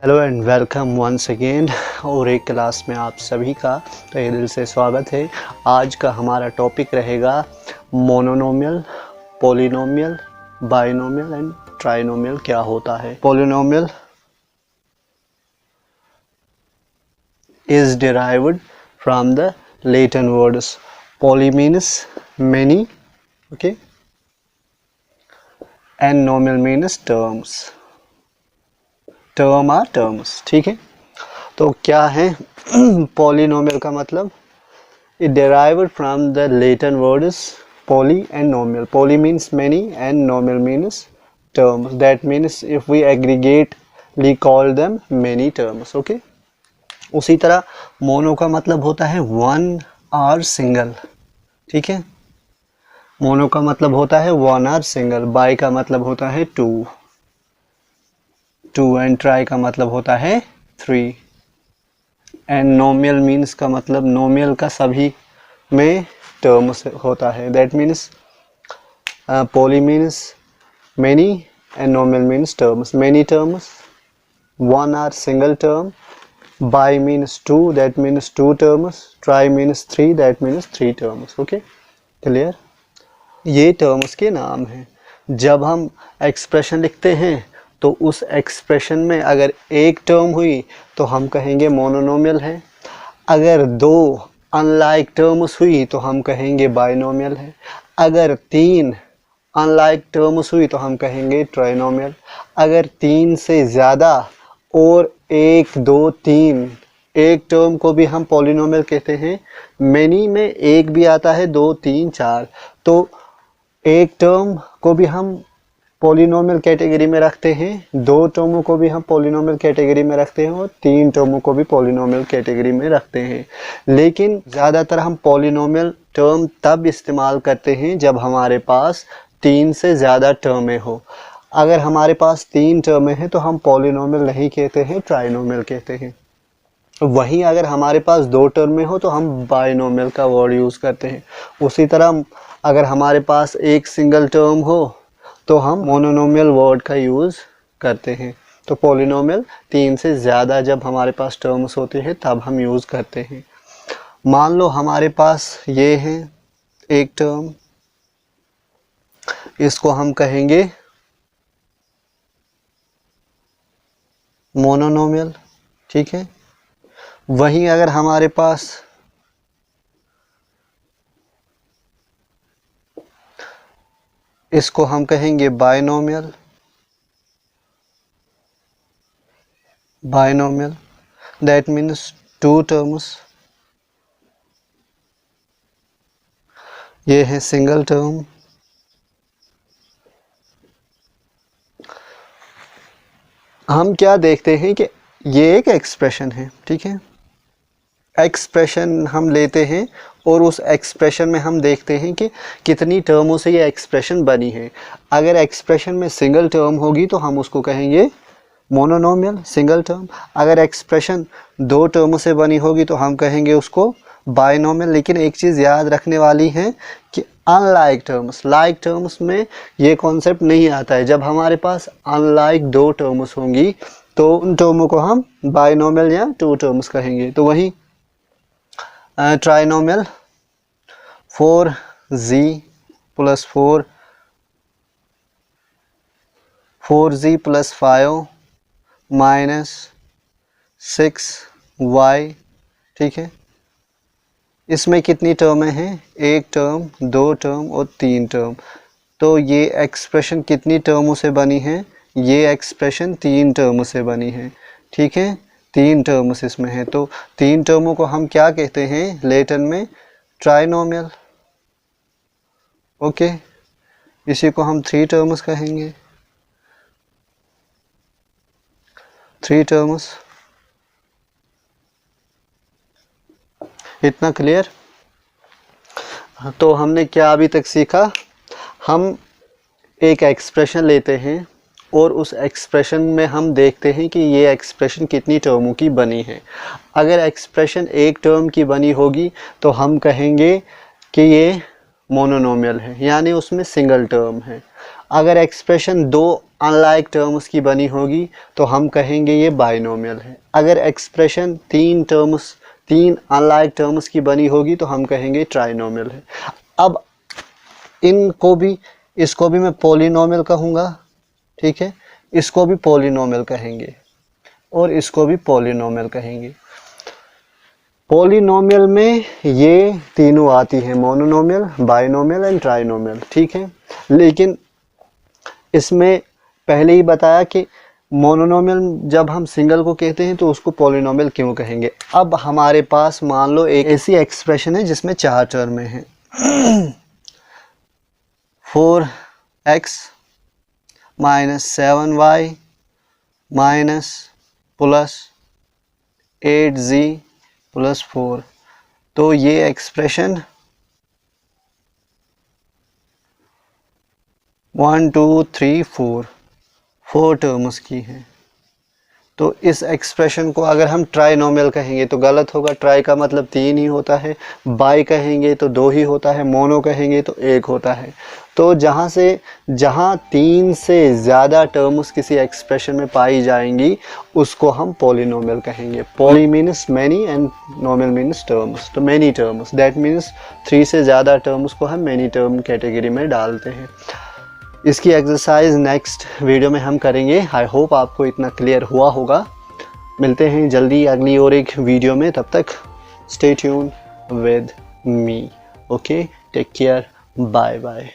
Hello and welcome once again और एक class में आप सभी का तहे दिल से स्वागत है। आज का हमारा टॉपिक रहेगा monomial, polynomial, binomial and trinomial क्या होता है। Polynomial is derived from the Latin words poly means many, okay, and nomial means terms, term are terms, ठीक है। तो क्या है पॉलिनोमियल का मतलब? It derived from the Latin words poly and nomial. Poly means many and nomial means terms. That means if we aggregately call them many terms. Okay. उसी तरह mono का मतलब होता है वन और सिंगल, ठीक है। मोनो का मतलब होता है वन और सिंगल। बाई का मतलब होता है टू, एंड ट्राई का मतलब होता है थ्री। एंड नोमियल मीन्स का मतलब नोमियल का सभी में टर्म्स होता है। That means poly means many and nomial means terms. Many terms, one or single term, bi means two, that means two terms, tri means three, that means three terms. Okay, clear. ये terms के नाम हैं। जब हम expression लिखते हैं तो उस एक्सप्रेशन में अगर एक टर्म हुई तो हम कहेंगे मोनोनोमियल है। अगर दो अनलाइक टर्म्स हुई तो हम कहेंगे बाइनोमियल है। अगर तीन अनलाइक टर्म्स हुई तो हम कहेंगे ट्राइनोमियल। अगर तीन से ज़्यादा और एक, दो, तीन, एक टर्म को भी हम पॉलिनोमियल कहते हैं। मेनी में एक भी आता है, दो, तीन, चार, तो एक टर्म को भी हम पॉलिनोमियल कैटेगरी में रखते हैं, दो टर्मों को भी हम पॉलिनोमियल कैटेगरी में रखते हैं और तीन टर्मों को भी पॉलिनोमियल कैटेगरी में रखते हैं। लेकिन ज़्यादातर हम पॉलिनोमियल टर्म तब इस्तेमाल करते हैं जब हमारे पास तीन से ज़्यादा टर्में हो। अगर हमारे पास तीन टर्में हैं तो हम पॉलिनोमियल नहीं कहते हैं, ट्राइनोमियल कहते हैं। वहीं अगर हमारे पास दो टर्में हो तो हम बाइनोमियल का वर्ड यूज़ करते हैं। उसी तरह अगर हमारे पास एक सिंगल टर्म हो तो हम मोनोनोमियल वर्ड का यूज़ करते हैं। तो पॉलिनोमियल तीन से ज़्यादा जब हमारे पास टर्म्स होते हैं तब हम यूज़ करते हैं। मान लो हमारे पास ये है एक टर्म, इसको हम कहेंगे मोनोनोमियल, ठीक है। वहीं अगर हमारे पास इसको हम कहेंगे binomial, that means two terms. ये है सिंगल टर्म। हम क्या देखते हैं कि ये एक एक्सप्रेशन है, ठीक है। एक्सप्रेशन हम लेते हैं और उस एक्सप्रेशन में हम देखते हैं कि कितनी टर्मों से ये एक्सप्रेशन बनी है। अगर एक्सप्रेशन में सिंगल टर्म होगी तो हम उसको कहेंगे मोनोनोमियल, सिंगल टर्म। अगर एक्सप्रेशन दो टर्मों से बनी होगी तो हम कहेंगे उसको बाइनोमियल। लेकिन एक चीज़ याद रखने वाली है कि अनलाइक टर्म्स, लाइक टर्म्स में ये कॉन्सेप्ट नहीं आता है। जब हमारे पास अनलाइक दो टर्म्स होंगी तो उन टर्मों को हम बाइनोमियल या टू टर्म्स कहेंगे। तो वहीं trinomial, 4z plus 4z plus 5 minus 6y, ठीक है। इसमें कितनी टर्में हैं? एक टर्म, दो टर्म और तीन टर्म। तो ये एक्सप्रेशन कितनी टर्मों से बनी है? ये एक्सप्रेशन तीन टर्मों से बनी है, ठीक है। तीन टर्म्स इसमें है, तो तीन टर्मों को हम क्या कहते हैं लैटिन में? ट्राइनोमियल। ओके, इसी को हम थ्री टर्म्स कहेंगे, थ्री टर्म्स। इतना क्लियर? तो हमने क्या अभी तक सीखा? हम एक एक्सप्रेशन लेते हैं और उस एक्सप्रेशन में हम देखते हैं कि ये एक्सप्रेशन कितनी टर्मों की बनी है। अगर एक्सप्रेशन एक टर्म की बनी होगी तो हम कहेंगे कि ये मोनोनोमियल है, यानी उसमें सिंगल टर्म है। अगर एक्सप्रेशन दो अनलाइक टर्म्स की बनी होगी तो हम कहेंगे ये बाइनोमियल है। अगर एक्सप्रेशन तीन अनलाइक टर्म्स की बनी होगी तो हम कहेंगे ट्राइनोमियल है। अब इसको भी मैं पॉलिनोमियल कहूँगा, ठीक है, इसको भी पॉलिनोमियल कहेंगे और इसको भी पॉलिनोमियल कहेंगे। पॉलिनोमियल में ये तीनों आती हैं, मोनोनोमियल, बाइनोमियल एंड ट्राइनोमियल, ठीक है। लेकिन इसमें पहले ही बताया कि मोनोनोमियल जब हम सिंगल को कहते हैं तो उसको पॉलिनोमियल क्यों कहेंगे। अब हमारे पास मान लो एक ऐसी एक्सप्रेशन है जिसमें 4 टर्में हैं 4x minus 7y minus plus 8z plus 4। तो ये एक्सप्रेशन 1 2 3 4 टर्म्स की है। तो इस एक्सप्रेशन को अगर हम ट्राइनोमियल कहेंगे तो गलत होगा। ट्राई का मतलब 3 ही होता है, बाई कहेंगे तो 2 ही होता है, मोनो कहेंगे तो 1 होता है। तो जहाँ 3 से ज़्यादा टर्म्स किसी एक्सप्रेशन में पाई जाएंगी उसको हम पॉलिनोमियल कहेंगे। Poly means many and nomial means terms. तो मैनी टर्म्स, दैट मीन्स 3 से ज़्यादा टर्म्स को हम मैनी टर्म कैटेगरी में डालते हैं। इसकी एक्सरसाइज नेक्स्ट वीडियो में हम करेंगे। आई होप आपको इतना क्लियर हुआ होगा। मिलते हैं जल्दी अगली और एक वीडियो में, तब तक stay tune with me. Okay, take care, bye bye.